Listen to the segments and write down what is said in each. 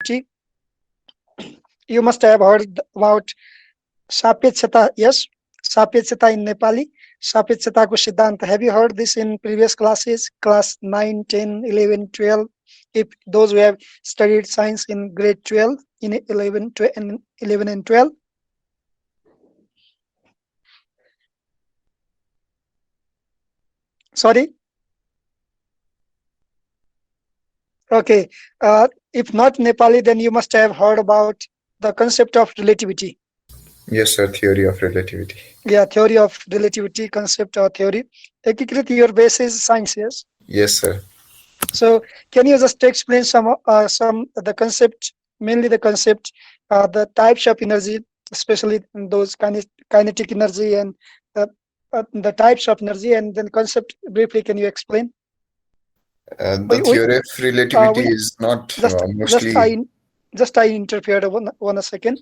You must have heard about Sapyachata. Yes, Sapyachata in Nepali. Sapyachata ko Siddhanta. Have you heard this in previous classes? Class 9, 10, 11, 12. If those who have studied science in grade 12, in 11, 11 and 12. Sorry. Okay. If not Nepali, then you must have heard about the concept of relativity. Yes, sir. Theory of relativity. Yeah, theory of relativity, concept or theory. Ekikrit, your base is science, yes? Yes, sir. So can you just explain some the concept, mainly the concept, the types of energy, especially those kinetic energy and the types of energy, and then concept briefly. Can you explain? The We theory of relativity we is not just just mostly. I just I interfered one a second.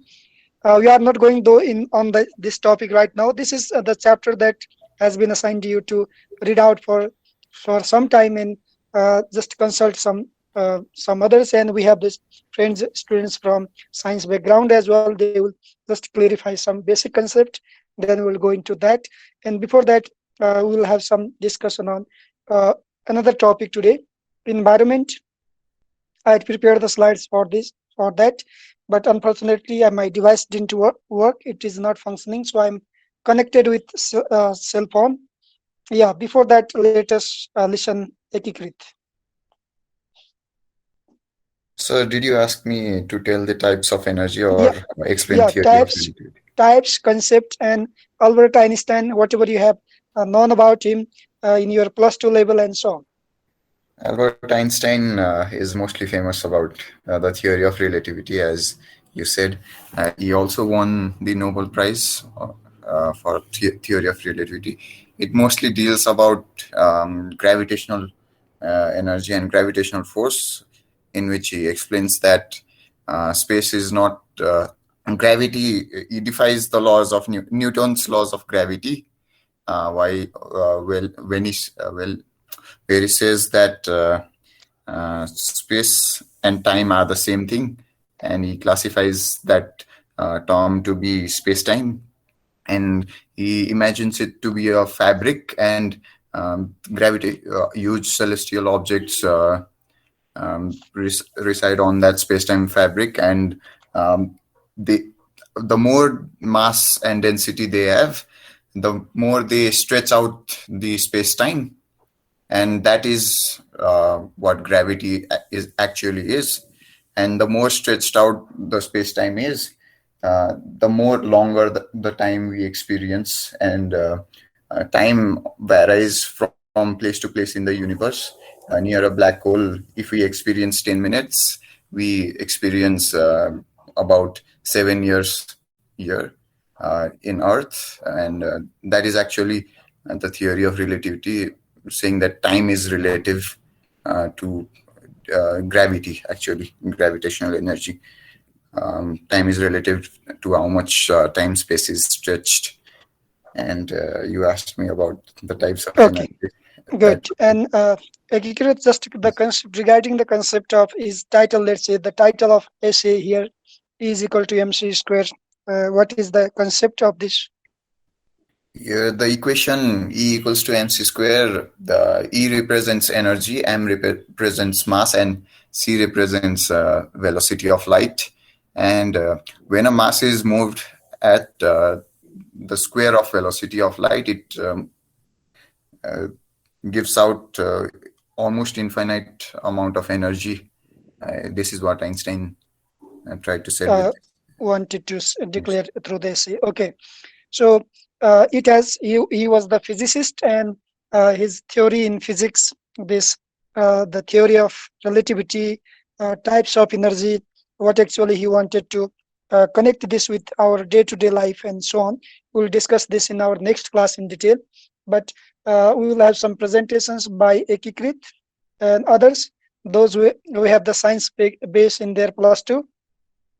We are not going though in on this topic right now. This is the chapter that has been assigned to you to read out for some time and just consult some others. And we have this friends students from science background as well. They will just clarify some basic concept. Then we'll go into that. And before that, we will have some discussion on uh, another topic today: environment. I had prepared the slides for this for that, but unfortunately, my device didn't work. It is not functioning, so I'm connected with cell phone. Yeah, before that, let us listen Ekikrit. So, did you ask me to tell the types of energy or Yeah, explain yeah, theory of types, relativity? concept, and Albert Einstein, whatever you have known about him in your plus two level and so on. Albert Einstein is mostly famous about the theory of relativity, as you said. He also won the Nobel Prize for theory of relativity. It mostly deals about gravitational energy and gravitational force, in which he explains that space is not gravity. He defies the laws of Newton's laws of gravity. Why? Well, where he says that space and time are the same thing, and he classifies that term to be space-time, and he imagines it to be a fabric, and gravity, huge celestial objects reside on that space-time fabric, and um, they, the more mass and density they have, the more they stretch out the space-time, and that is what gravity is actually is. And the more stretched out the space time is, the more longer the time we experience, and time varies from place to place in the universe. Near a black hole, if we experience 10 minutes, we experience about 7 years here in Earth, and that is actually the theory of relativity, saying that time is relative to gravity, actually, gravitational energy. Time is relative to how much time space is stretched. And you asked me about the types of Okay, energy. That good. And Ekikrit, just the concept regarding the concept of is title. Let's say the title of essay here is equal to mc square. What is the concept of this? the equation E equals to mc square, the E represents energy, M represents mass, and C represents velocity of light. And when a mass is moved at the square of velocity of light, it uh, gives out almost infinite amount of energy. This is what Einstein tried to say with Uh, Wanted to declare through the essay. Okay, so it has he was the physicist, and his theory in physics, this the theory of relativity, types of energy, what actually he wanted to connect this with our day-to-day life and so on. We'll discuss this in our next class in detail, but we will have some presentations by Ekikrit and others, those who have the science base in their plus two.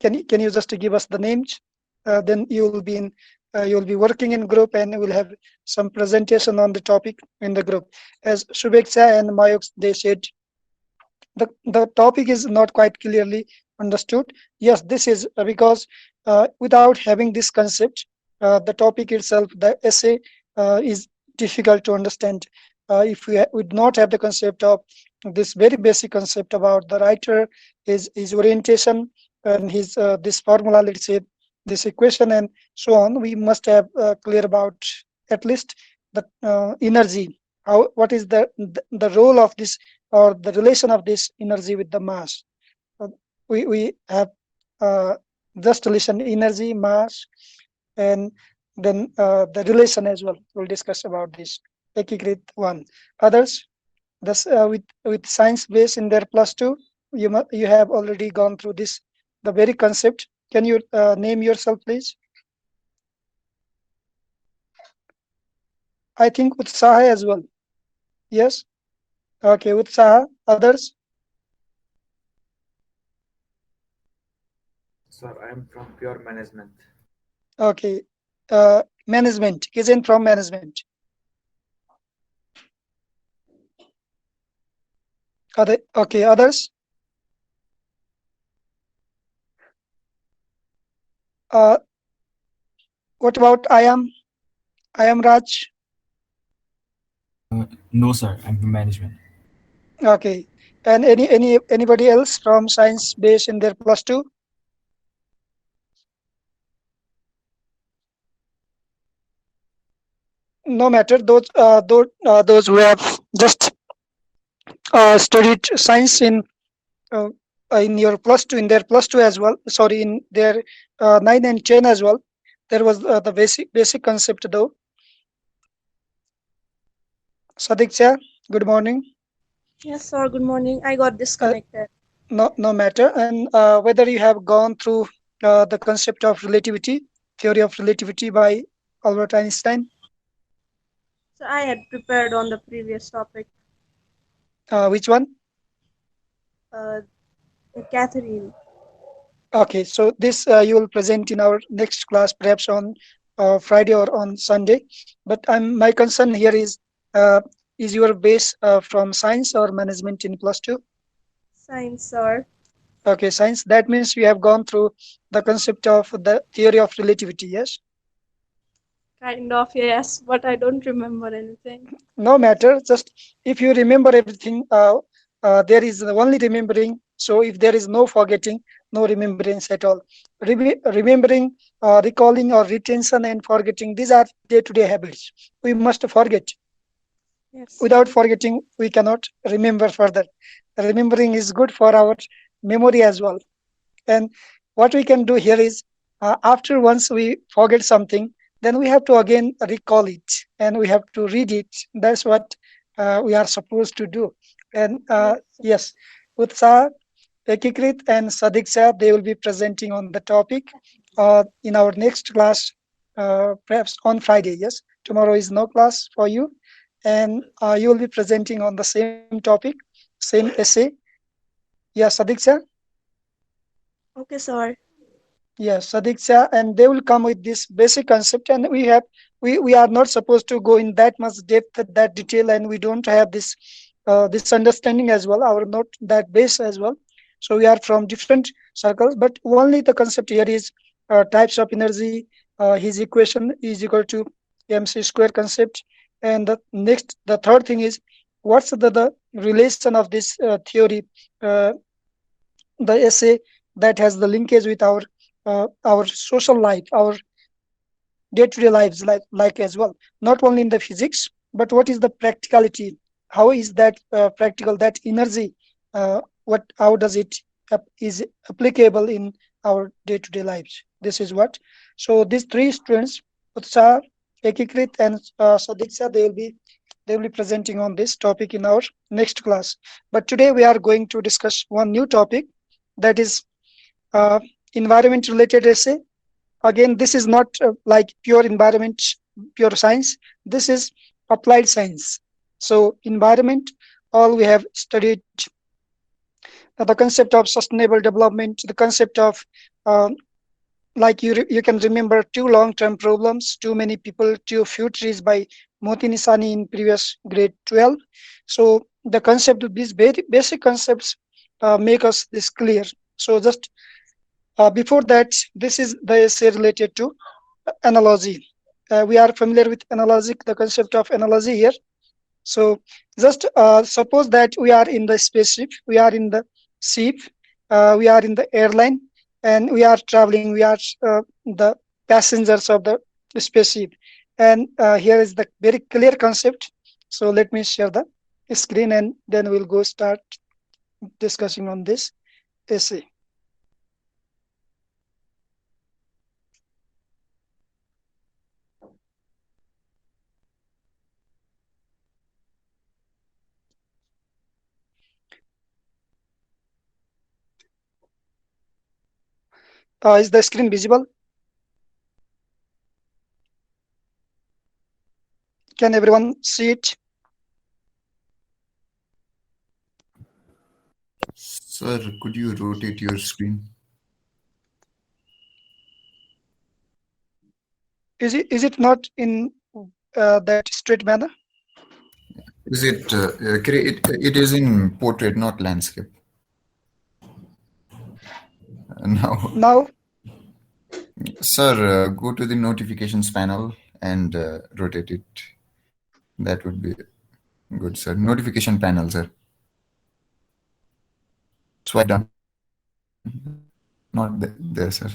Can you just give us the names? Then you'll be working in group, and we'll have some presentation on the topic in the group. As Shubheksha and Mayuk they said, the topic is not quite clearly Understood? Yes, this is because without having this concept, the topic itself, the essay, is difficult to understand. If we would not have the concept of this very basic concept about the writer, his orientation, and his this formula, let's say this equation, and so on, we must have clear about at least the energy. How what is the role of this or the relation of this energy with the mass? uh, we have uh, just relation energy mass, and then the relation as well. We'll discuss about this ekikrit one. Others, this with science base in their plus two, you have already gone through this the very concept. Can you name yourself, please? I think Utsaha as well. Yes. Okay, Utsaha. Others. Sir, I am from pure management. Okay. Management isn't from management. Other, okay, others. uh, what about I am Raj. No, sir. I'm from management. Okay. And anybody else from science base in their plus two? No matter those who have just studied science uh, in your plus two in their plus two as well. Sorry, in their 9 and 10 as well. There was the basic concept though. Sadiksha, good morning. Yes, sir. Good morning. I got Uh, disconnected. no matter, and whether you have gone through the concept of relativity, theory of relativity by Albert Einstein. So I had prepared on the previous topic. Which one? Uh, Catherine. Okay, so this you will present in our next class, perhaps on Friday or on Sunday. But my concern here uh, is your base from science or management in plus two? Science, sir. Okay, science. That means you have gone through the concept of the theory of relativity. Yes. Kind of, yes, but I don't remember anything. No matter. Just if you remember everything, there is only remembering. So if there is no forgetting, no remembrance at all. Remembering, recalling, or retention and forgetting, these are day-to-day habits. We must forget. Yes, Without sir. forgetting, we cannot remember further. Remembering is good for our memory as well. And what we can do here is, after once we forget something, then we have to again recall it and we have to read it. That's what we are supposed to do. And Yes, sir. yes, Utsaha, Ekikrit, and Sadiksha, they will be presenting on the topic in our next class, perhaps on Friday. Yes, tomorrow is no class for you, and you will be presenting on the same topic, same essay. Yeah, Sadiksha. Okay, sir. Yes, Sadiksha, and they will come with this basic concept, and we are not supposed to go in that much depth, that detail, and we don't have this understanding as well. Our not that base as well. So we are from different circles, but only the concept here is types of energy. His equation is equal to mc square concept, and the third thing is what's the relation of this theory, uh, the essay that has the linkage with our social life, our day-to-day lives, like as well, not only in the physics, but what is the practicality, how is that practical, that energy, what how does it is applicable in our day-to-day lives. This is what. So these three students, Utsaha, Ekikrit, and Sadiksha, they will be presenting on this topic in our next class. But today we are going to discuss one new topic, that is uh, environment related essay. Again, this is not like pure environment, pure science. This is applied science. So environment, all we have studied, the concept of sustainable development, the concept of uh, like you can remember two long term problems, too many people, too few trees by Moti Nisani in previous grade 12. So the concept of these basic concepts make us this clear. So just before that, this is the essay related to analogy. We are familiar with analogy, the concept of analogy here. So just suppose that we are in the spaceship, we are in the ship, we are in the airline, and we are traveling. We are the passengers of the spaceship. And here is the very clear concept. So let me share the screen, and then we'll go start discussing on this essay. Is the screen visible? Can everyone see it? Sir, could you rotate your screen? Is it not in that straight manner? Is it, it is in portrait, not landscape. Now, Now, sir, go to the notifications panel and rotate it. That would be good, sir. Notification panel, sir. Swipe down. Not there, sir.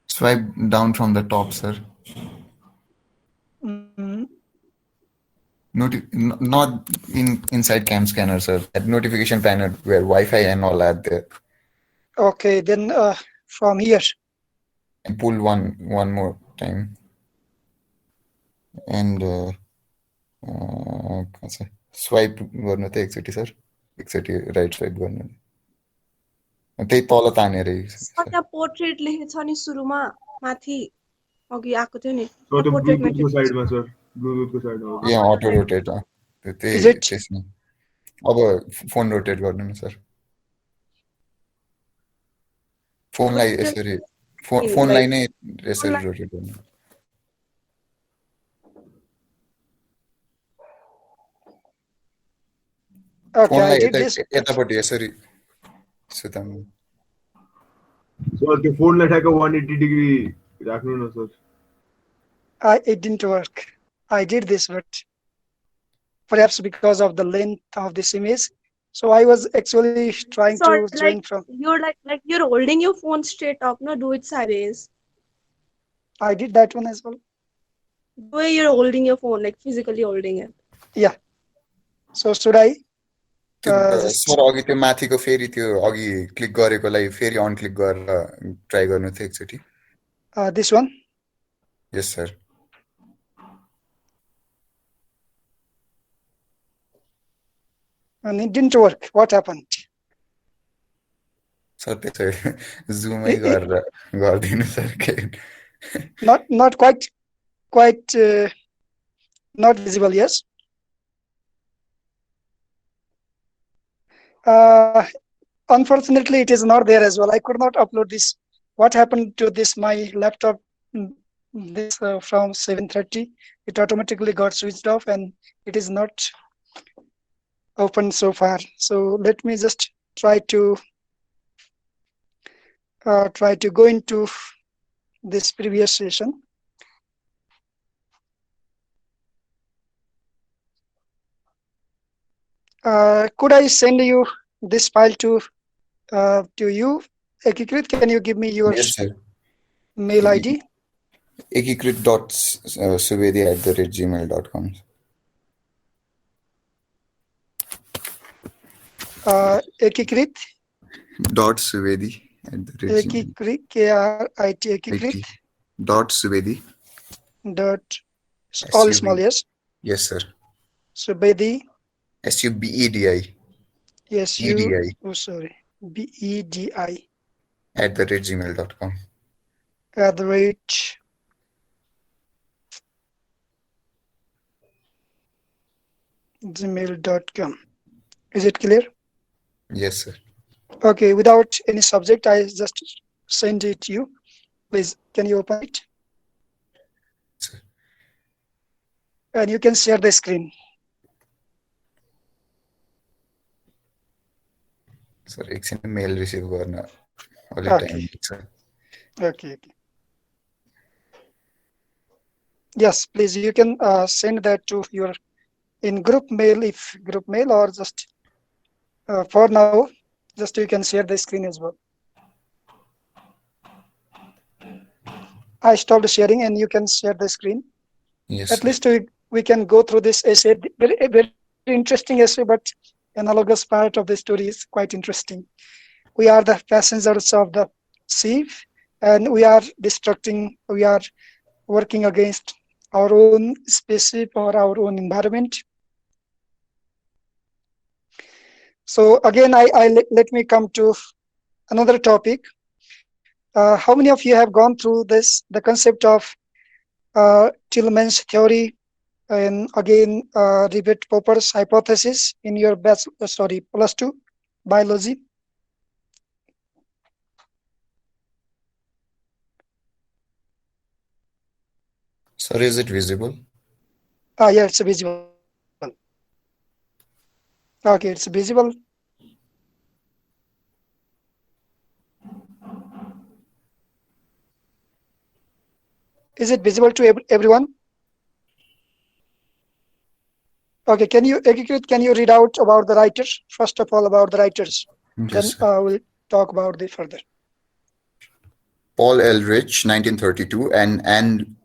Swipe down from the top, sir. mm, Not inside cam scanner, sir. That notification panel where Wi-Fi and all are there. okay, then from here. And pull one more time. And swipe गर्नु त एकचोटि sir एकचोटि right swipe गर्नु त्यही तल तानेर sir त्यहाँ portrait लेखेको छ नि सुरुमा माथि अघि आएको थियो नि So the portrait Bluetooth side में sir, Bluetooth को side में. यहाँ अटो रोटेट त्यही Is it? त्यसमा अब फोन रोटेट गर्नु न सर फोनलाई यसरी फोनलाई नै यसरी रोटेट गर्नु Okay, I फोनलाई did this. यतापट्टि यसरी सुताउनु So the phone like a 180 degree राख्नु न sir. It didn't work. I did this, but perhaps because of the length of this image. So I was actually trying Sorry, to join from. you're like you're holding your phone straight up, no, do it sideways. I did that one as well. The way you're holding your phone, like physically holding it. Yeah. So should I? Sir अघि त्यो माथिको फेरि त्यो अघि click गरेकोलाई फेरि अन click गरेर try गर्नु थियो एकचोटि This one? Yes sir And it didn't work. What happened? Sir त्यसो जुमै गरेर गरिदिनु सर के Not quite not visible. Yes. Unfortunately, it is not there as well. I could not upload this. What happened to this? My laptop, this from 7:30, it automatically got switched off, and it is not open so far. So let me just try to go into this previous session. Could I send you this file to you, Ekikrit? Can you give me your yes sir mail ID? ekikrit.subedi@gmail.com Ekikrit dot subedi Ekikrit KRIT Ekikrit dot subedi dot all small, yes. yes sir Subedi SUBEDI yes EDI BEDI @gmail.com @ gmail.com. Is it clear? yes sir Okay, without any subject, I just send it to you. Please, can you open it? Sir. And you can share the screen. Sir एकछिन mail receive गर्न अलिक Okay, time लाग्छ. okay. Yes, please, you can send that to your in group mail, if group mail, or just for now, just you can share the screen as well. I stopped sharing and you can share the screen. Yes, At sir. least we can go through this essay. Very interesting essay, but analogous part of the story is quite interesting. We are the passengers of the sea, and we are destructing, we are working against our own spaceship or our own environment. So again, let me come to another topic. How many of you have gone through this, the concept of Tillman's theory, and again Rivet Popper's hypothesis in your plus two biology? Sir, is it visible? Yeah, it's visible. Okay, it's visible. Is it visible to everyone? Okay, can you read out about the writers? First of all, about the writers. Yes, Then sir. we'll talk about the further. Paul Ehrlich, 1932, and Anne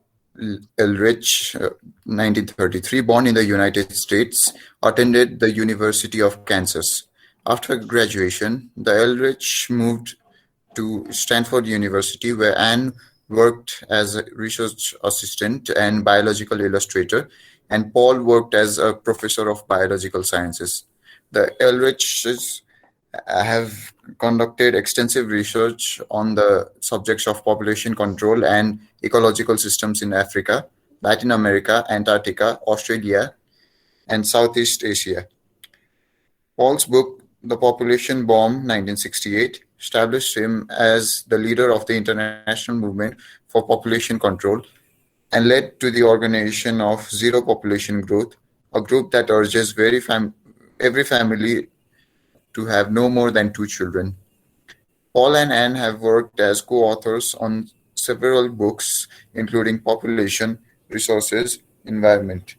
Ehrlich, 1933, born in the United States, attended the University of Kansas. After graduation, the Ehrlich moved to Stanford University, where Anne worked as a research assistant and biological illustrator, and Paul worked as a professor of biological sciences. The Ehrlichs have conducted extensive research on the subjects of population control and ecological systems in Africa, Latin America, Antarctica, Australia, and Southeast Asia. Paul's book, The Population Bomb, 1968, established him as the leader of the international movement for population control and led to the organization of Zero Population Growth, a group that urges every family to have no more than 2 children. Paul and Anne have worked as co-authors on several books, including Population, Resources, Environment,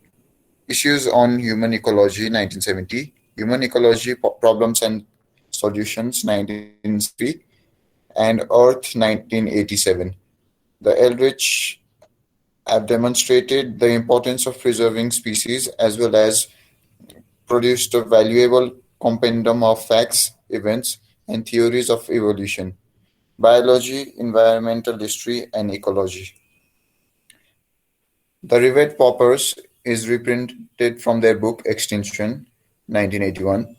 Issues on Human Ecology, 1970, Human Ecology Problems and Solutions, 1973, and Earth, 1987. The Eldritch have demonstrated the importance of preserving species as well as produced a valuable compendium of facts, events, and theories of evolution, biology, environmental history, and ecology. The Rivet Poppers is reprinted from their book Extinction, 1981.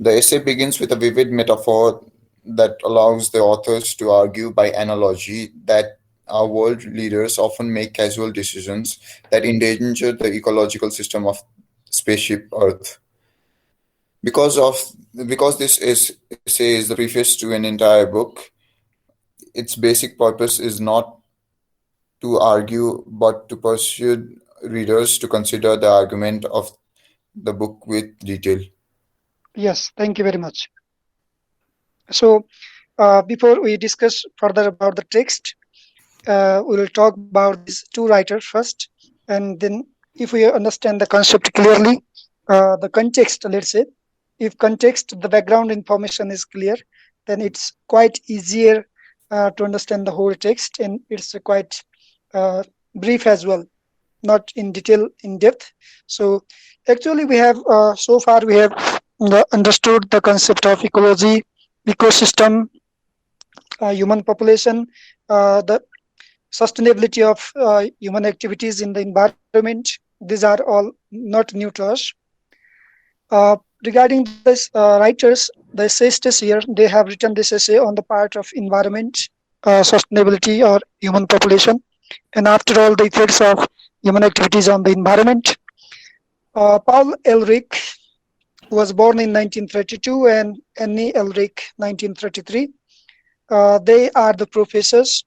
The essay begins with a vivid metaphor that allows the authors to argue by analogy that our world leaders often make casual decisions that endanger the ecological system of spaceship Earth. Because of because this essay is the preface to an entire book, its basic purpose is not to argue but to persuade readers to consider the argument of the book with detail. Yes, thank you very much. So before we discuss further about the text, we will talk about these two writers first, and then if we understand the concept clearly, the context, let's say, if context, the background information is clear, then it's quite easier to understand the whole text, and it's quite brief as well, not in detail, in depth. So actually, we have so far we have understood the concept of ecology, ecosystem, human population, the sustainability of human activities in the environment. These are all not new to us. Regarding this writers, the essayists here, they have written this essay on the part of environment, sustainability, or human population, and after all, the effects of human activities on the environment. Paul Ehrlich was born in 1932 and Annie Ehrlich 1933. They are the professors.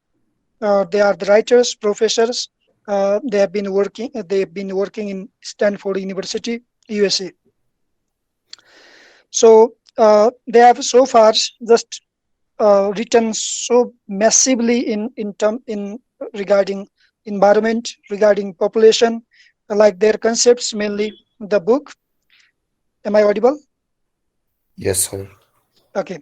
They are the writers, professors. They have been working. They've been working in Stanford University, USA. So they have so far just written so massively in regarding environment, regarding population, like their concepts mainly the book. Am I audible? Yes, sir. Okay.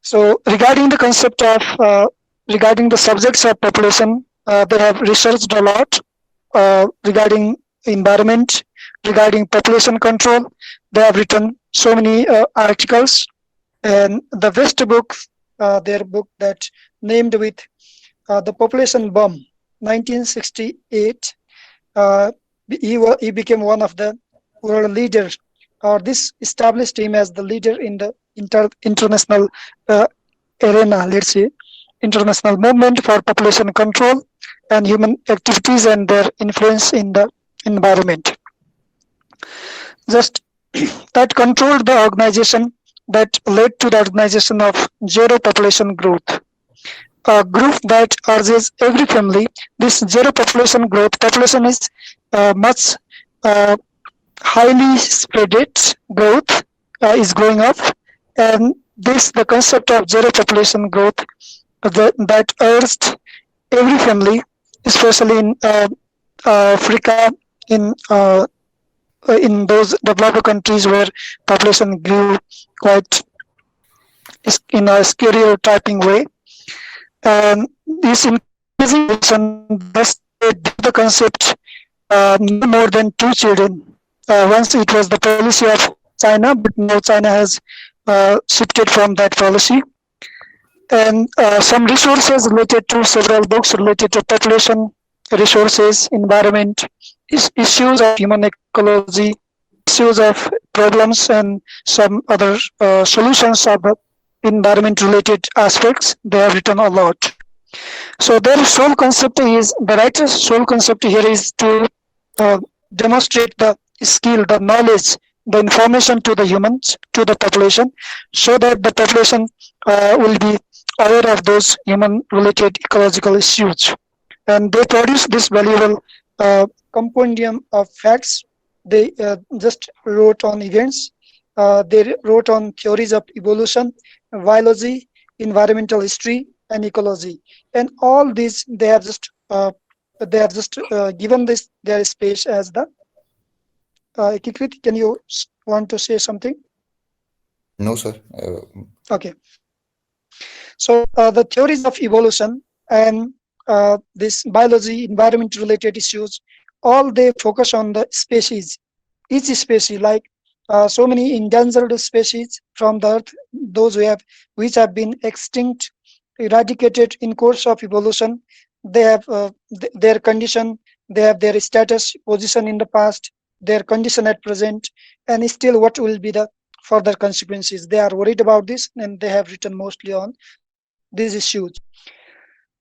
So regarding the concept of regarding the subjects of population, they have researched a lot regarding environment, regarding population control. They have written so many articles, and the best book, their book that named with the population bomb, 1968. Uh, he became one of the world leaders, or this established him as the leader in the international uh, arena, let's say, international movement for population control and human activities and their influence in the environment. Just that controlled the organization, that led to the organization of zero population growth, a group that urges every family. This zero population growth, population is much uh, highly spreaded growth is going up, and this the concept of zero population growth that urged every family, especially in Africa, in those developed countries where population grew quite in a stereotyping way. And this increasing population, thus they did the concept no more than two children. Once it was the policy of China, but now China has shifted from that policy. And some resources related to several books related to population, resources, environment, issues of human ecology, issues of problems, and some other solutions of environment related aspects. They have written a lot. So their sole concept is, the writer's sole concept here is to uh, demonstrate the skill, the knowledge, the information to the humans, to the population, so that the population will be aware of those human related ecological issues. And they produce this valuable compendium of facts. They just wrote on events, they wrote on theories of evolution, biology, environmental history, and ecology. And all these they have just given this their space as the Kikrit, can you want to say something? No, sir. Okay. So the theories of evolution and this biology, environment related issues, all they focus on the species, each species, like so many endangered species from the earth, those which have been extinct, eradicated in course of evolution. They have their condition, they have their status, position in the past, their condition at present, and still what will be the further consequences. They are worried about this, and they have written mostly on these issues.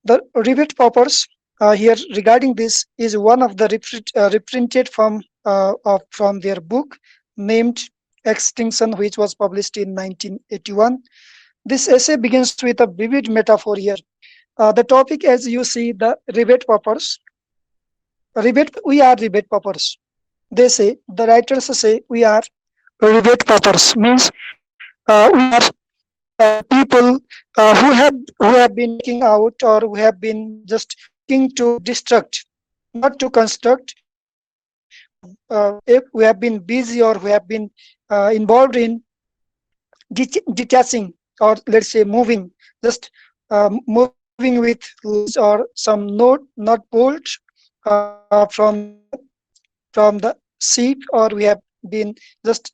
The Rivet papers here regarding this is one of the reprinted from their book named Extinction, which was published in 1981. This essay begins with a vivid metaphor here. The topic, as you see, the Rivet papers. We are Rivet papers. They say, the writers say, we are Rivet papers, means we are people who have been working out, or who have been just working to destruct, not to construct. If we have been busy, or we have been involved in detaching, or let's say moving, just moving with lines or some not bolts from the seat, or we have been just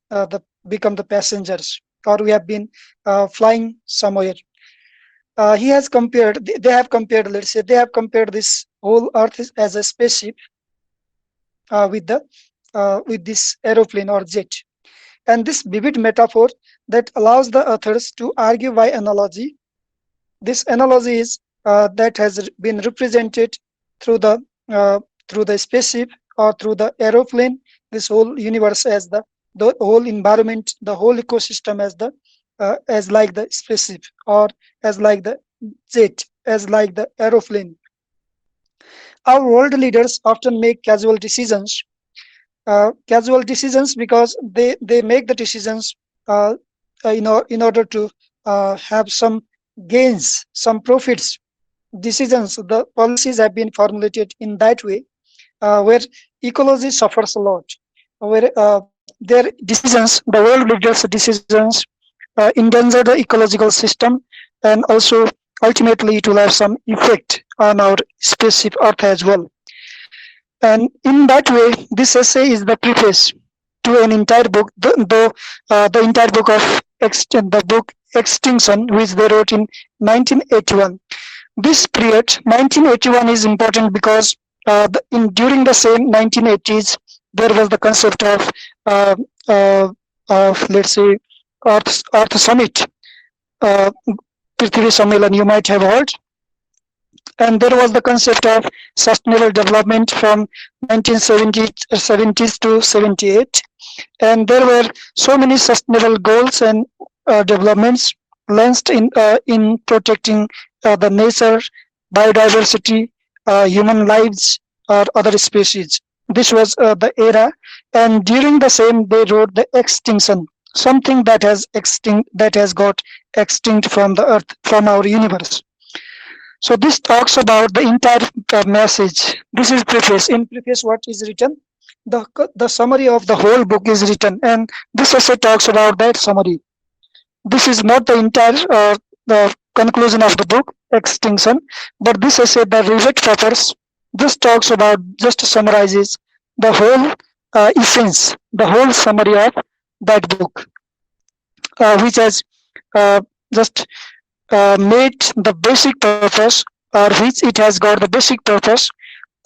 become the passengers, or we have been flying somewhere. He has compared, they have compared, let's say, they have compared this whole earth as a spaceship with this aeroplane or jet. And this vivid metaphor that allows the authors to argue by analogy. This analogy is that has been represented through the uh, through the spaceship, or through the aeroplane, this whole universe as the whole environment, the whole ecosystem as like the spaceship, or as like the jet, as like the aeroplane. Our world leaders often make casual decisions because they make the decisions uh, in order to have some gains, some profits, decisions, the policies have been formulated in that way, where ecology suffers a lot, where their decisions, the world leaders' decisions, endanger the ecological system, and also ultimately it will have some effect on our spaceship Earth as well. And in that way, this essay is the preface to an entire book, the entire book of the book Extinction, which they wrote in 1981. This period, 1981, is important because during the same 1980s, there was the concept uh, uh, of let's say Earth Summit, uh, Prithvi Sammelan, you might have heard, and there was the concept of sustainable development from 1970s to 78, and there were so many sustainable goals and developments lensed in protecting the nature, biodiversity, human lives, or other species. This was the era, and during the same they wrote the extinction, something that has got extinct from the earth, from our universe. So this talks about the entire message. This is preface. In preface, what is written? The summary of the whole book is written, and this essay talks about that summary. This is not the entire the conclusion of the book Extinction, but this essay, the Rivet papers, just summarizes the whole essence, the whole summary of that book, which has uh, just made the basic purpose, or which it has got the basic purpose,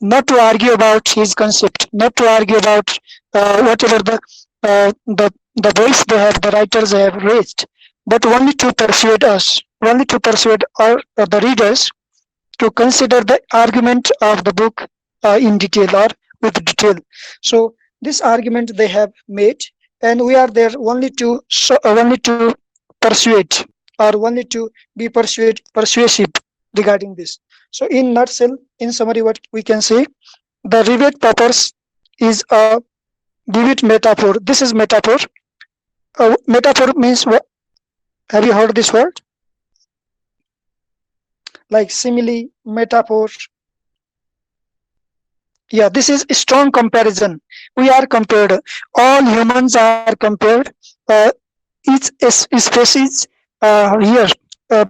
not to argue about his concept, not to argue about whatever the voice they have, the writers have raised, but only to persuade us, only to persuade the readers to consider the argument of the book in detail or with detail. So this argument they have made, and we are there only to persuade, or only to be persuasive regarding this. So in nutshell, in summary, what we can say, the Rivet purpose is a vivid metaphor. This is metaphor. Metaphor means what? Have you heard this word? Like simile, metaphor. Yeah, this is a strong comparison. We are compared. All humans are compared. Each species here,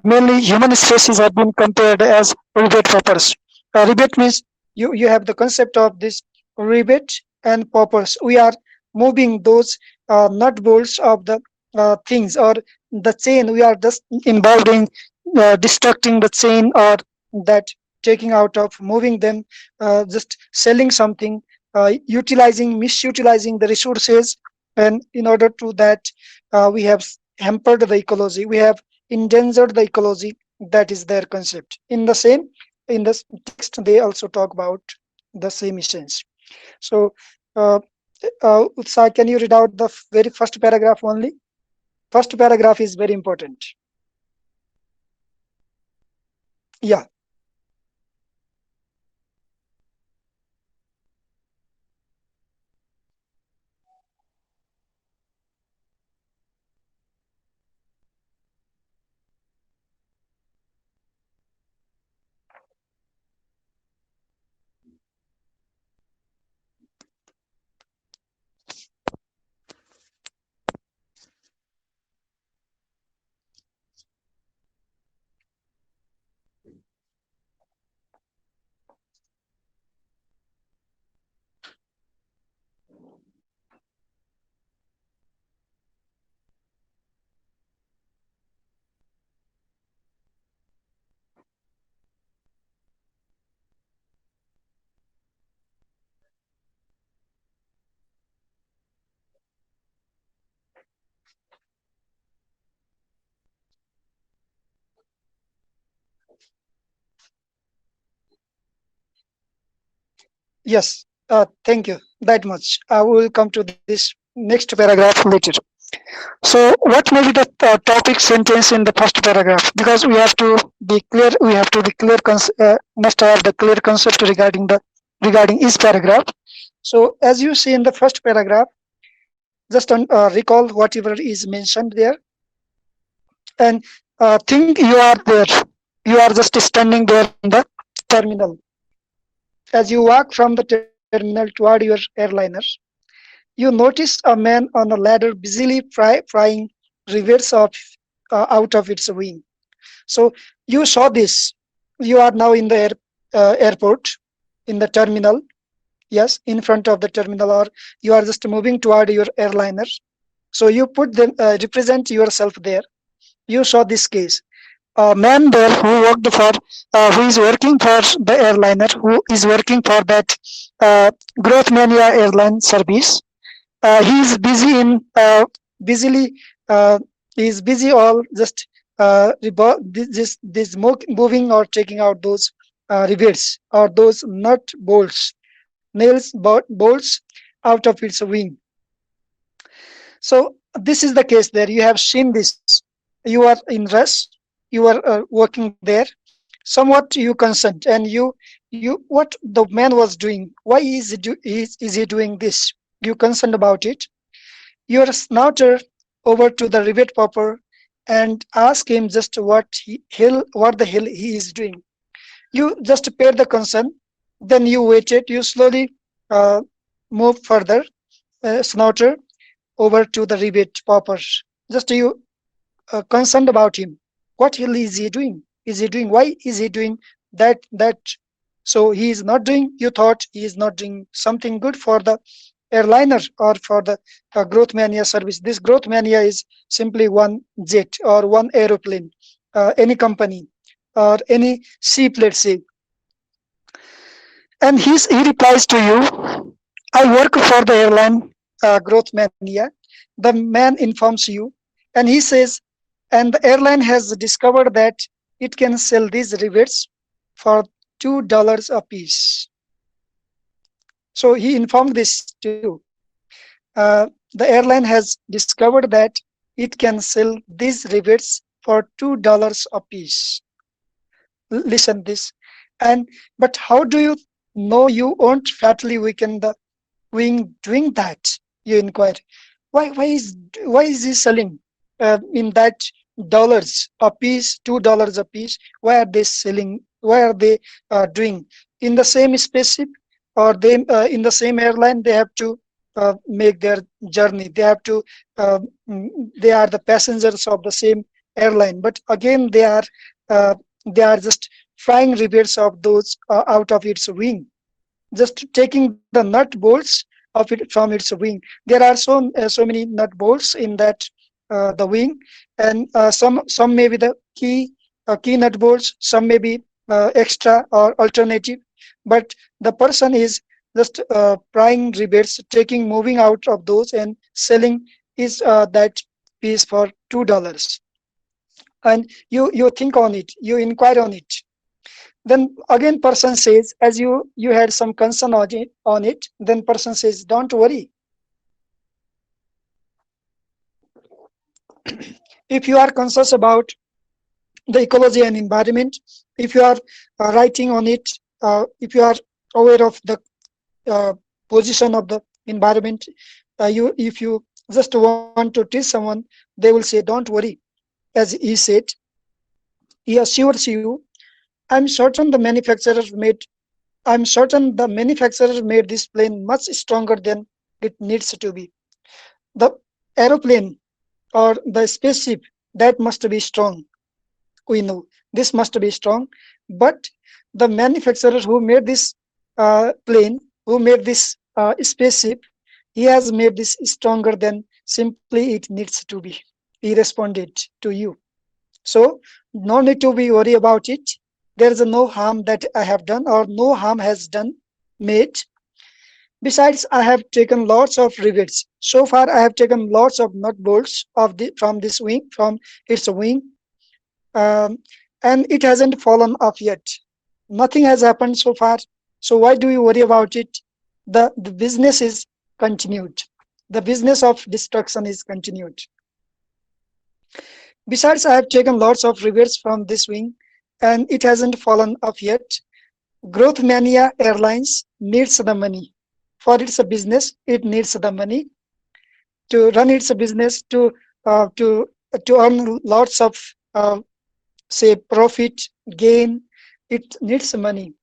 mainly human species, have been compared as rivet poppers. Rivet means you have the concept of this rivet and poppers. We are moving those nut bolts of the things, or the chain. We are just involved in destructing the chain, or that taking out of moving them, just selling something, misutilizing the resources, and in order to that, we have hampered the ecology, we have endangered the ecology. That is their concept. In this text, they also talk about the same essence. So, Utsa, can you read out the very first paragraph only? First paragraph is very important. Yeah. Yes, thank you that much. I will come to this next paragraph later. So, what may be the topic sentence in the first paragraph? Because we have to be clear. We have to be clear. Must have the clear concept regarding each paragraph. So, as you see in the first paragraph, just recall whatever is mentioned there. And think you are there. You are just standing there in the terminal. As you walk from the terminal toward your airliner, you notice a man on a ladder busily frying rivets out of its wing. So you saw this. You are now in the airport, in the terminal. Yes, in front of the terminal, or you are just moving toward your airliner. So you put them, represent yourself there. You saw this case. A man there who is working for the airliner, who is working for that uh, Growth Mania airline service. He is busy in busily he is busy all just moving or taking out those rivets or those nut bolts, bolts out of its wing. So this is the case there. You have seen this. You are in rush. You are working there. Somewhat you consent, and you what the man was doing. Why is he doing this? You concerned about it. Your snouter over to the rivet popper and ask him just what the hell he is doing. You just paid the concern, then you waited. You slowly uh, move further, snouter over to the rivet popper. Just you concerned about him. What hell is he doing? Is he doing? Why is he doing that? So he is not doing. You thought he is not doing something good for the airliner or for the growth mania service. This growth mania is simply one jet or one aeroplane, any company or any ship, let's say. And he replies to you, I work for the airline growth mania. The man informs you, and he says, and the airline has discovered that it can sell these rivets for $2 a piece. So he informed this too. The airline has discovered that it can sell these rivets for $2 a piece. Listen this. And but how do you know you won't fatally weaken the doing that? You inquire. Why is he selling in that dollars a piece, $2 a piece? Why are they selling? Why are they doing in the same spaceship or they in the same airline? They have to make their journey. They have to. They are the passengers of the same airline, but again uh, they are just flying rivets of those out of its wing, just taking the nut bolts of it from its wing. There are so many nut bolts in that the wing, and some may be the key nut bolts, some may be extra or alternative, but the person is just prying rivets, taking moving out of those and selling is that piece for $2. And you think on it, you inquire on it. Then again person says, as you had some concern on it, then person says, don't worry. If you are conscious about the ecology and environment, if you are writing on it, if you are aware of the uh, position of the environment, if you just want to teach someone, they will say, don't worry. As he said, he assures you, i'm certain the manufacturer made I'm certain the manufacturer made this plane much stronger than it needs to be. The aeroplane or the spaceship, that must be strong. We know this must be strong, but the manufacturer who made this plane, who made this spaceship, he has made this stronger than simply it needs to be. He responded to you. So no need to be worried about it. There is no harm that I have done, or no harm has done made. Besides, I have taken lots of rivets. So far, I have taken lots of nut bolts from this wing, from its wing, um, and it hasn't fallen off yet. Nothing has happened so far. So why do you worry about it? The business is continued. The business of destruction is continued. Besides, I have taken lots of rivets from this wing, and it hasn't fallen off yet. Growth Mania Airlines needs the money. For its business, it needs the money to run its business, to to earn lots of say profit gain, it needs money.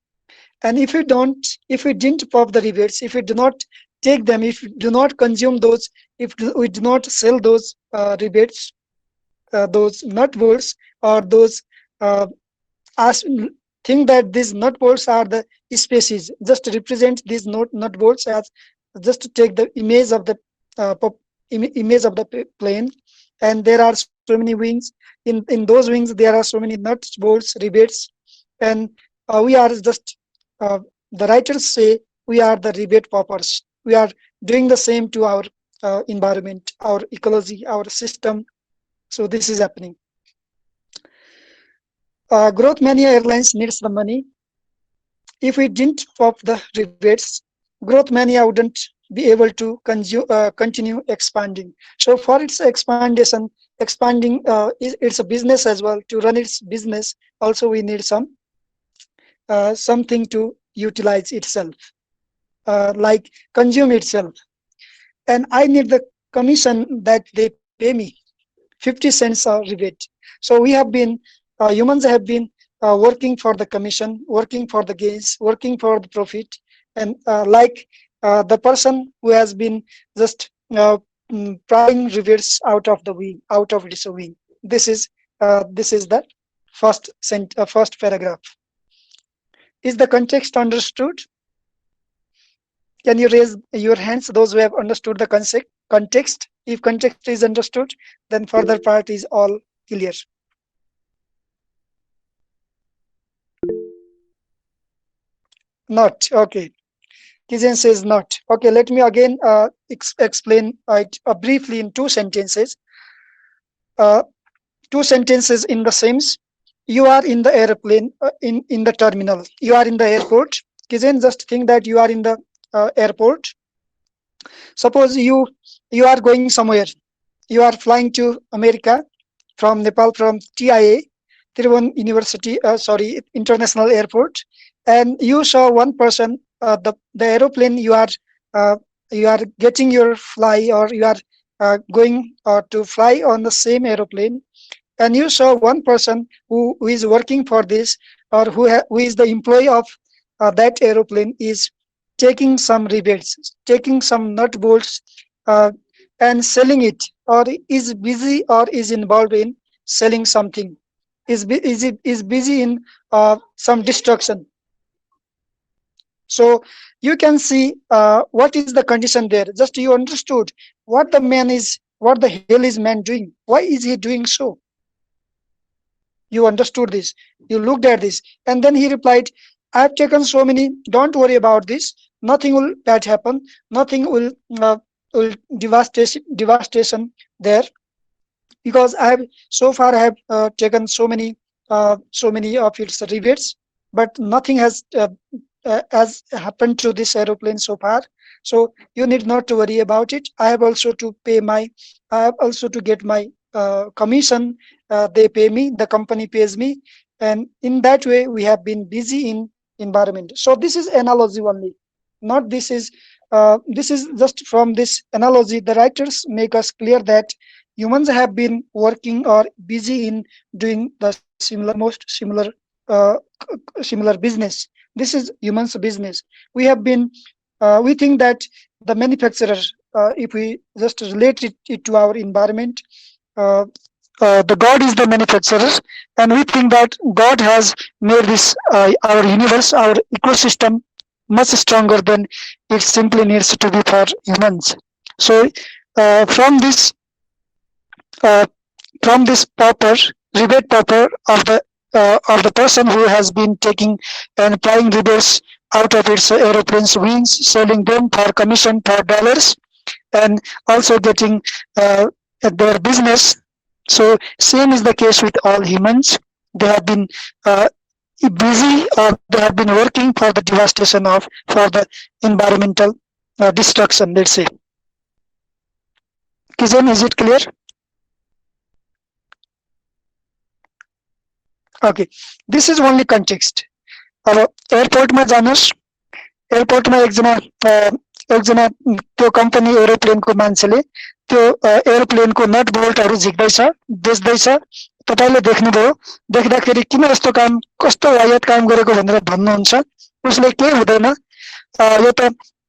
And if we didn't pop the rebates, if we do not take them, if we do not consume those, if we do not sell those rebates, those nut bolts, or those uh, as think that these nut bolts are the species, just represent these nut bolts as just to take the image of the image of the plane. And there are so many wings. In those wings there are so many nuts bolts rebates. And we are just the writers say we are the rebate poppers. We are doing the same to our environment, our ecology, our system. So this is happening. Growth mania airlines needs the money. If we didn't pop the rebates, growth mania wouldn't be able to continue expanding. So for its expanding, it's a business as well. To run its business, also we need something to utilize itself, like consume itself. And I need the commission that they pay me, 50 cents or rebate. So we have been humans have been working for the commission, working for the gains, working for the profit. And like the person who has been just prying rivets out of the wing, out of its wing. This is the first paragraph. Is the context understood? Can you raise your hands, those who have understood the context? If context is understood, then further part is all clear. Not okay. Kizen says not. Okay, let me again explain it briefly in uh, two sentences in the sense. You are in the airplane, in the terminal. You are in the airport. Kizen, just think that you are in the airport. Suppose you are going somewhere. You are flying to America from Nepal, from TIA, Tribhuvan University, International Airport. And you saw one person, the aeroplane you are getting your fly, or you are going to fly on the same aeroplane. And you saw one person who is working for this, or who is the employee of that aeroplane, is taking some rebates, taking some nut bolts, uh, and selling it, or is busy, or is involved in selling something, is busy in some destruction. So you can see what is the condition there. Just you understood what the hell is man doing, why is he doing so. You understood this, you looked at this, and then he replied, I've taken so many, don't worry about this, nothing will bad happen, nothing will devastation there, because I have taken so many of its rebates, but nothing has happened to this aeroplane so far. So you need not to worry about it. I have also to get my commission. They pay me, the company pays me, and in that way we have been busy in environment. So this is analogy only, not this is just from this analogy the writers make us clear that humans have been working or busy in doing the similar business. This is humans business. We think that the manufacturer, if we just relate it to our environment, uh, the god is the manufacturer, and we think that god has made this our universe, our ecosystem much stronger than it simply needs to be for humans. So uh, from this uh, from this pauper, rebate pauper of the person who has been taking and plying rebates out of its aeroplane's wings, selling them for commission for dollars, and also getting their business. So same is the case with all humans. They have been busy, or they have been working for the devastation for the environmental destruction. Let's say. Kizen, is it clear? Okay, this is only context. अब airport में जानुहोस्, airport में एकजना एकजना त्यो company एरोप्लेनको मान्छेले त्यो एरोप्लेनको नट बोल्टहरू झिक्दैछ, बेच्दैछ। तपाईँले देख्नुभयो, देख्दाखेरि किन यस्तो काम, कस्तो वायत काम गरेको भनेर भन्नुहुन्छ। उसले केही हुँदैन,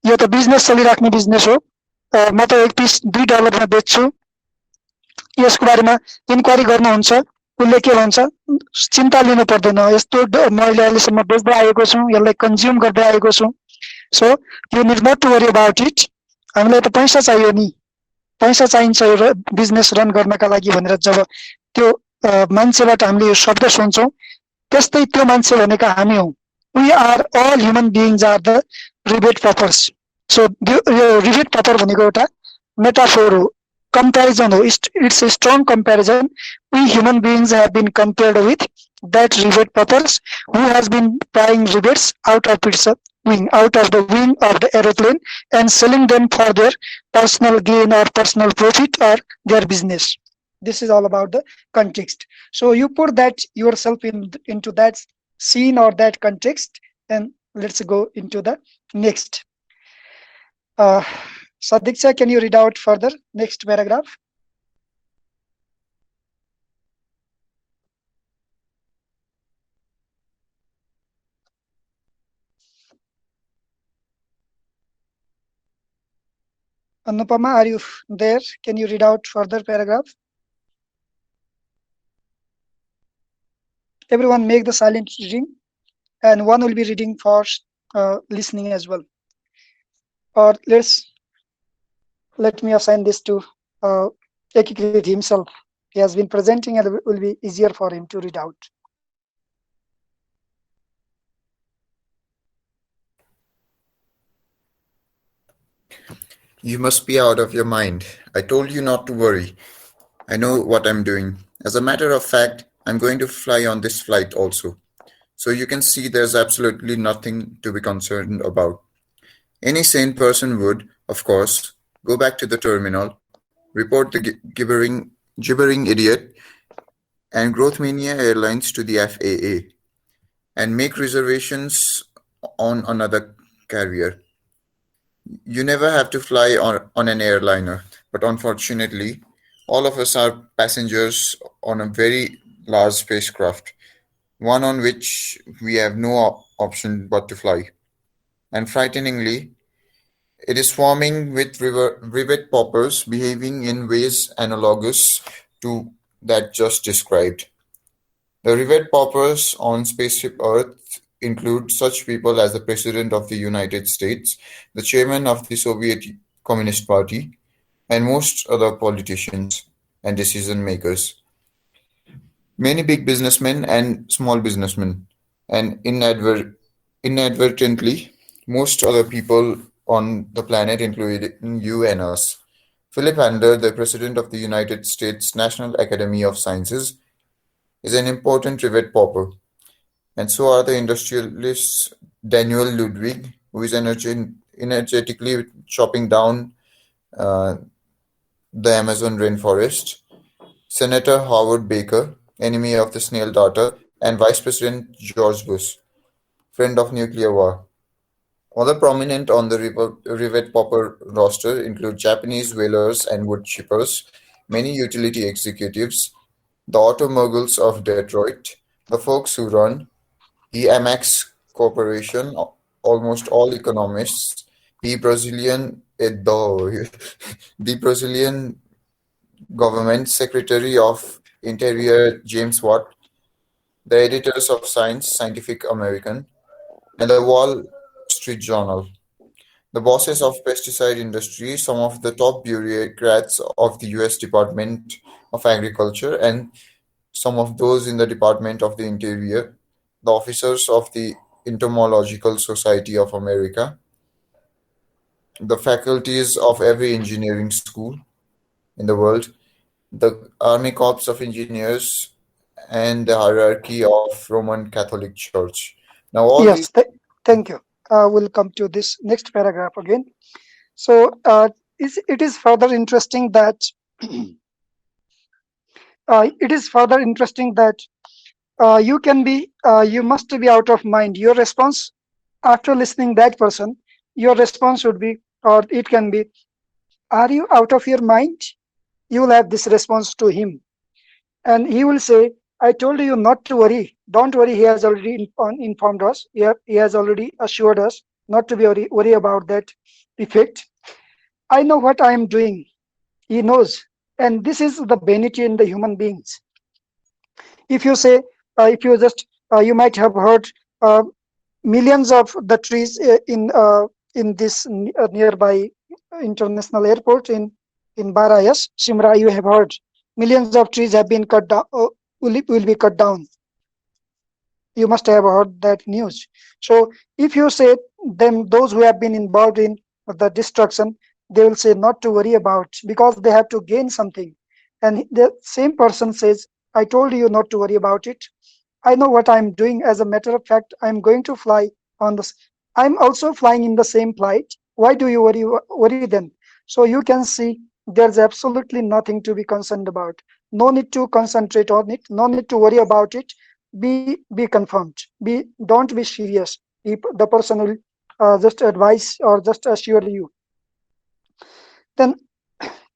यो त बिजनेस चलिराख्ने बिजनेस हो, म त एक पिस $2 बेच्छु, यसको बारेमा इन्क्वायरी गर्नुहुन्छ। उसले के भन्छ, चिन्ता लिनु पर्दैन, यस्तो मैले अहिलेसम्म बेच्दै आएको छु, यसलाई कन्ज्युम गर्दै आएको छु, so you need not to worry about it. हामीलाई त पैसा चाहियो नि, पैसा चाहिन्छ यो बिजनेस रन गर्नका लागि भनेर जब त्यो मान्छेबाट हामीले यो शब्द सुन्छौँ, त्यस्तै त्यो मान्छे भनेका हामी हौँ। We are all human beings are the rebate papers. सो यो रिबेट पपर भनेको एउटा मेटाफोर हो, comparison हो, it's a strong comparison. We human beings have been compared with that rivet puppers who has been buying rivets out of its wing, out of the wing of the aeroplane, and selling them for their personal gain or personal profit or their business. This is all about the context. So you put that yourself into that scene or that context, and let's go into the next. Sadiksha, can you read out further next paragraph? Anupama, are you there? Can you read out further paragraph? Everyone make the silent reading, and one will be reading for listening as well. Or let me assign this to Ekikrit himself. He has been presenting and it will be easier for him to read out. You must be out of your mind. I told you not to worry. I know what I'm doing. As a matter of fact, I'm going to fly on this flight also. So you can see there's absolutely nothing to be concerned about. Any sane person would, of course, go back to the terminal, report the gibbering idiot and Growth Mania Airlines to the FAA, and make reservations on another carrier. You never have to fly on an airliner, but unfortunately, all of us are passengers on a very large spacecraft, one on which we have no option but to fly. And frighteningly, it is swarming with rivet poppers behaving in ways analogous to that just described. The rivet poppers on spaceship Earth include such people as the President of the United States, the Chairman of the Soviet Communist Party, and most other politicians and decision makers. Many big businessmen and small businessmen, and inadvertently, most other people on the planet, including you and us. Philip Handler, the President of the United States National Academy of Sciences, is an important rivet popper, and so are the industrialists Daniel Ludwig, who is energetically chopping down the Amazon rainforest, Senator Howard Baker, enemy of the snail darter, and Vice President George Bush, friend of nuclear war. Other prominent on the rivet popper roster include Japanese whalers and wood chippers, many utility executives, the auto moguls of Detroit, the folks who run the Amex Corporation, almost all economists, the Brazilian government secretary of Interior James Watt, the editors of Scientific American, and the Wall Street Journal. The bosses of pesticide industry, some of the top bureaucrats of the US Department of Agriculture, and some of those in the Department of the Interior, the officers of the Entomological Society of America, the faculties of every engineering school in the world, the Army Corps of Engineers, and the hierarchy of Roman Catholic Church. Now, all Yes, these thank you. We'll come to this next paragraph again. So it is further interesting that you must be out of mind. Your response after listening that person, your response would be or it can be, are you out of your mind? You will have this response to him, and he will say, I told you not to worry. Don't worry. He has already informed us. He has already assured us not to be worry about that effect. I know what I am doing. He knows. And this is the vanity in the human beings. If you say, if you just, you might have heard uh, millions of the trees in this nearby international airport in Barayas, Simra, you have heard millions of trees have been cut down, will be cut down. You must have heard that news. So if you say them, those who have been involved in the destruction, they will say not to worry about, because they have to gain something. And the same person says, I told you not to worry about it. I know what I'm doing. As a matter of fact, I'm going to fly on this. I'm also flying in the same flight. Why do you worry then? So you can see there's absolutely nothing to be concerned about. No need to concentrate on it. No need to worry about it. Be confirmed. Don't be serious. If the person will just advise or just assure you, then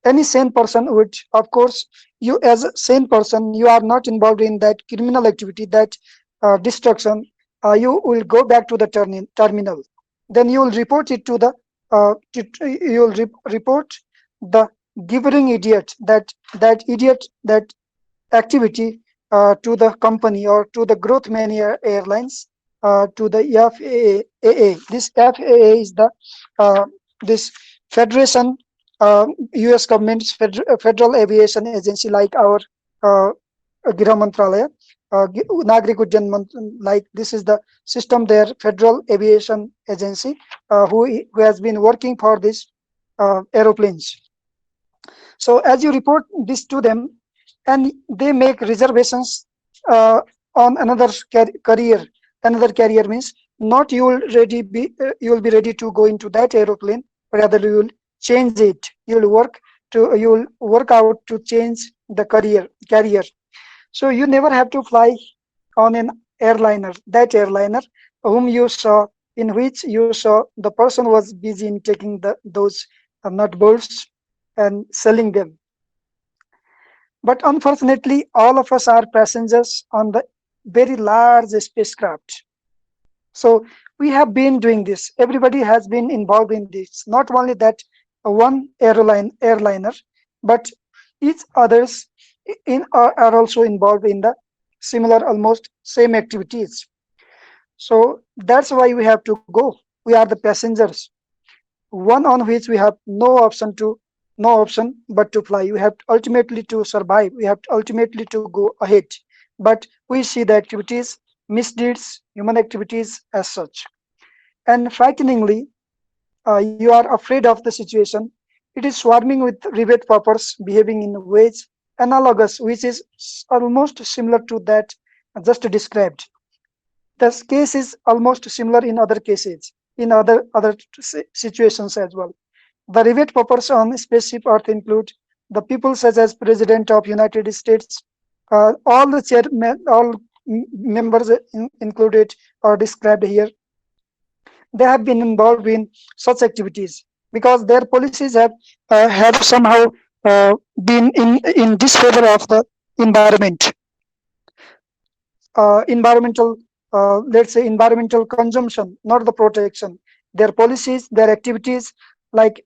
any sane person would, of course, you as a sane person, you are not involved in that criminal activity, that destruction. You will go back to the terminal, then you will report it to the you will report the gibbering idiot, that idiot, that activity, to the company or to the growth mania airlines, to the FAA. This FAA is the this federation, US government's federal aviation agency, like our uh, Gृह Mantralaya, Nagrik Uddayan like this is the system there, Federal Aviation Agency, who has been working for these aeroplanes. So as you report this to them, and they make reservations on another career. Another carrier means not you will be ready to go into that aeroplane, rather you will change it. You will work out to change the carrier. So you never have to fly on an airliner, that airliner whom you saw, in which you saw the person was busy in taking those nut bolts and selling them. But unfortunately, all of us are passengers on the very large spacecraft. So we have been doing this. Everybody has been involved in this. Not only that one airliner, but each others are also involved in the similar, almost same activities. So that's why we have to go. We are the passengers, one on which we have no option but to fly. We have ultimately to survive. We have ultimately to go ahead. But we see the activities, misdeeds, human activities as such. And frighteningly, you are afraid of the situation. It is swarming with rivet poppers behaving in ways analogous, which is almost similar to that just described. The case is almost similar in other cases, in other situations as well. The rivet poppers on spaceship Earth include the people such as President of United States, all the chairmen, all members included or described here. They have been involved in such activities because their policies have somehow been in disfavor of the environment, environmental, let's say environmental consumption, not the protection. Their policies, their activities, like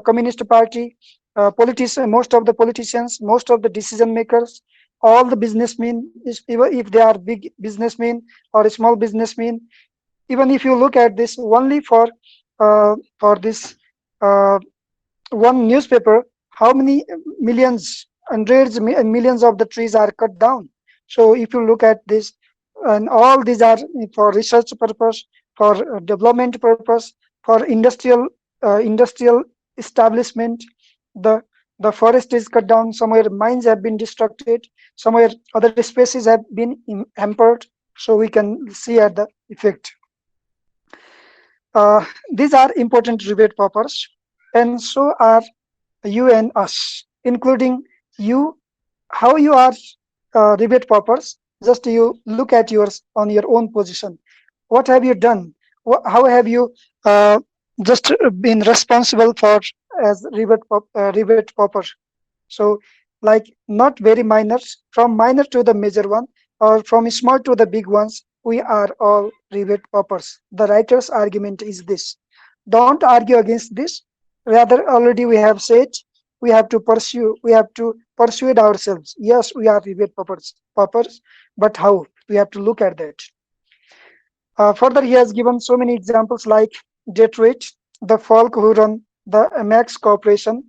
Communist Party, most of the politicians, most of the decision makers, all the businessmen, even if they are big businessmen or small businessmen, even if you look at this only for this uh, one newspaper, how many millions, hundreds and millions of the trees are cut down. So if you look at this, and all these are for research purpose, for development purpose, for industrial establishment. The the forest is cut down, somewhere mines have been destructed, somewhere other species have been hampered. So we can see at the effect. These are important rebate poppers, and so are you and us, including you. How you are rebate poppers? Just you look at yours on your own position. What have you done? How have you uh, just been responsible for as Rivet popper. So, like not very minor, from minor to the major one, or from small to the big ones, we are all Rivet poppers. The writer's argument is this: don't argue against this. Rather, already we have said we have to persuade ourselves. Yes, we are Rivet poppers, but how? We have to look at that. Further, he has given so many examples like Detroit, the folk who run the Max Corporation,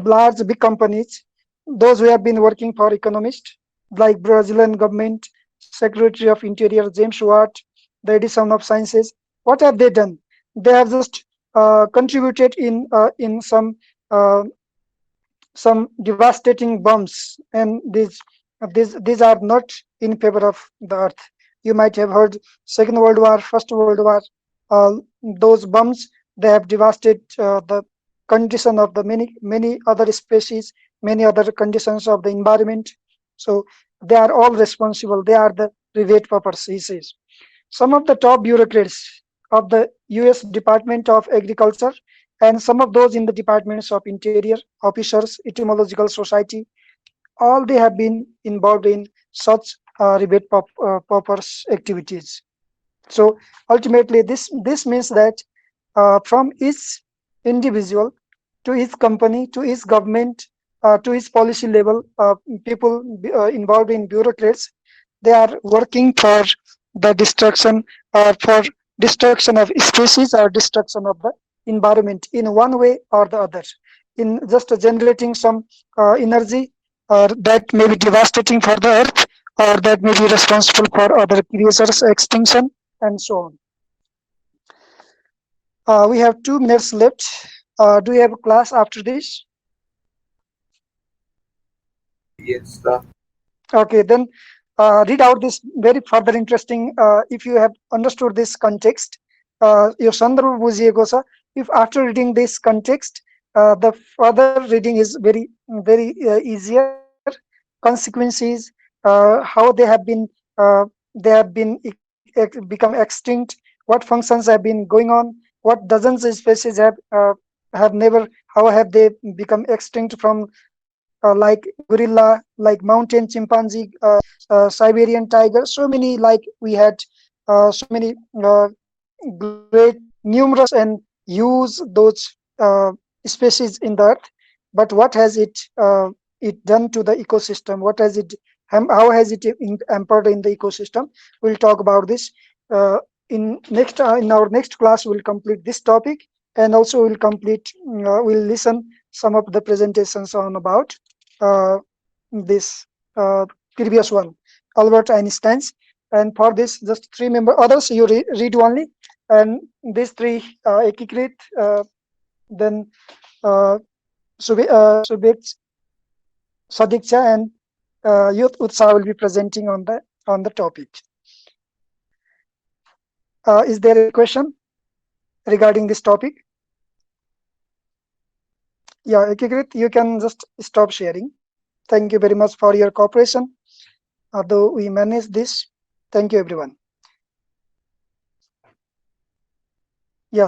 large big companies, those who have been working for economists like Brazilian government, Secretary of Interior James Watt, the Edison of Sciences. What have they done? They have just contributed in uh, some devastating bombs, and these are not in favor of the earth. You might have heard Second World War, First World War. Those bombs, they have devastated the condition of the many other species, many other conditions of the environment. So they are all responsible. They are the private purpose, he says. Some of the top bureaucrats of the US Department of Agriculture and some of those in the departments of interior, officers, etymological society, all they have been involved in such paupers activities. So ultimately, this means that from each individual to each company to each government to each policy level, people involved in bureaucrats, they are working for the destruction or for destruction of species or destruction of the environment in one way or the other, in just generating some energy that may be devastating for the earth, or that may be responsible for other creatures extinction, and so on. We have 2 minutes left. Do you have a class after this? Yes, sir. Okay, then read out this very further interesting. If you have understood this context, your sandarbha bujhieko cha. If after reading this context, the further reading is very easier. Consequences, how they have been become extinct. What functions have been going on? What dozens of species have never? How have they become extinct from? Like gorilla, like mountain chimpanzee, Siberian tiger, so many, like we had so many great, numerous and use those species in the earth. But what has it done to the ecosystem? What has it? How has it empowered in the ecosystem? We'll talk about this in our next class. We'll complete this topic, and also we'll listen some of the presentations on about uh, this previous one, Albert Einstein's. And for this, just 3 member others you read only, and these three Ekikrit, then uh, Subit, Sadiksha, and Youth Utsav will be presenting on the topic. Is there any question regarding this topic? Yeah, Ekikrit, you can just stop sharing. Thank you very much for your cooperation. Although we manage this, thank you everyone.